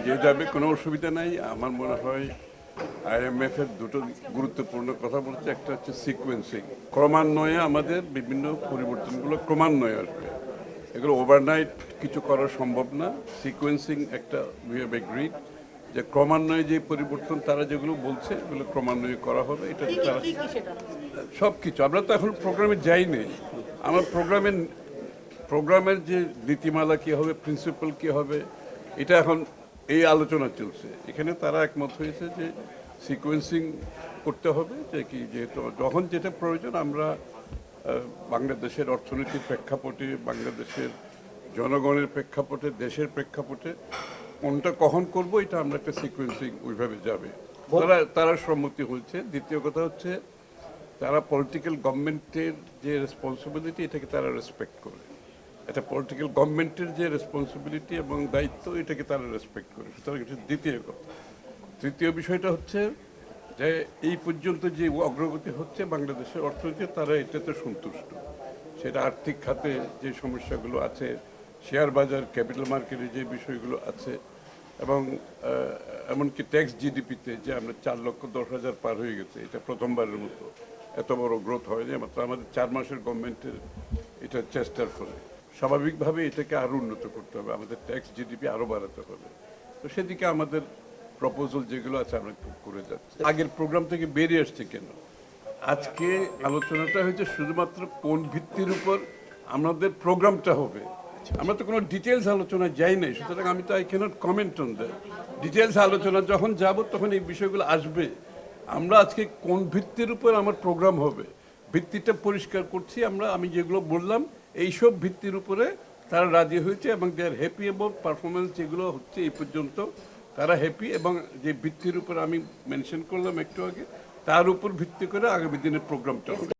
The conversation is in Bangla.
যে যাবে, কোনো অসুবিধা নাই। আমার মনে হয় IMF এর দুটো গুরুত্বপূর্ণ কথা বলছে, একটা হচ্ছে সিকোয়েন্সিং, ক্রমান্বয়ে আমাদের বিভিন্ন পরিবর্তনগুলো ক্রমান্বয়ে আসবে, এগুলো ওভারনাইট কিছু করা সম্ভব না। সিকোয়েন্সিং একটা উই হ্যাভ এগ্রিড যে ক্রমান্বয়ে যে পরিবর্তন তারা যেগুলো বলছে এগুলো ক্রমান্বয়ে করা হবে। এটা তারা সব কিছু, আমরা তো এখন প্রোগ্রামে যাইনি। আমার প্রোগ্রামের যে নীতিমালা কী হবে, প্রিন্সিপাল কী হবে, এটা এখন এই আলোচনা চলছে। এখানে তারা একমত হয়েছে যে সিকোয়েন্সিং করতে হবে, যে কি যেহেতু যখন যেটা প্রয়োজন আমরা বাংলাদেশের অর্থনীতির প্রেক্ষাপটে, বাংলাদেশের জনগণের প্রেক্ষাপটে, দেশের প্রেক্ষাপটে কোনটা কখন করব, এটা আমরা একটা সিকোয়েন্সিং ওইভাবে যাবে। তারা সম্মতি হয়েছে। দ্বিতীয় কথা হচ্ছে তারা পলিটিক্যাল গভর্নমেন্টের যে রেসপন্সিবিলিটি এটাকে তারা রেসপেক্ট করে। এটা পলিটিক্যাল গভর্নমেন্টের যে রেসপন্সিবিলিটি এবং দায়িত্ব এটাকে তারা রেসপেক্ট করে। সুতরাং এটা দ্বিতীয় কথা। তৃতীয় বিষয়টা হচ্ছে যে এই পর্যন্ত যে অগ্রগতি হচ্ছে বাংলাদেশের অর্থনীতি, তারা এটাতে সন্তুষ্ট। সেটা আর্থিক খাতে যে সমস্যাগুলো আছে, শেয়ার বাজার, ক্যাপিটাল মার্কেটে যে বিষয়গুলো আছে, এবং এমনকি ট্যাক্স জিডিপিতে যে আমরা 4,10,000 পার হয়ে গেছে, এটা প্রথমবারের মতো এত বড় গ্রোথ হয়নি, মাত্র আমাদের 4 মাসের গভর্নমেন্টের এটা চেষ্টার ফলে। স্বাভাবিকভাবে এটাকে আরও উন্নত করতে হবে, আমাদের ট্যাক্স জিডিপি আরও বাড়াতে হবে। তো সেদিকে আমাদের প্রপোজাল যেগুলো আছে আমরা করে যাচ্ছি। আগের প্রোগ্রাম থেকে বেরিয়ে আসছে কেন? আজকে আলোচনাটা হয়েছে শুধুমাত্র কোন ভিত্তির উপর আমাদের প্রোগ্রামটা হবে। আমরা তো কোনো ডিটেলস আলোচনা যাই নাই, সুতরাং আমি তো I can't comment on that. Details আলোচনা যখন যাব তখন এই বিষয়গুলো আসবে। আমরা আজকে কোন ভিত্তির উপর আমার প্রোগ্রাম হবে, ভিত্তিটা পরিষ্কার করছি আমরা। আমি যেগুলো বললাম এইসব ভিত্তির উপরে তারা রাজি হয়েছে এবং দে আর হ্যাপি অ্যাবাউট পারফরমেন্স যেগুলো হচ্ছে এই পর্যন্ত, তারা হ্যাপি। এবং যে ভিত্তির উপর আমি মেনশন করলাম একটু আগে, তার উপর ভিত্তি করে আগামী দিনের প্রোগ্রামটা হবে।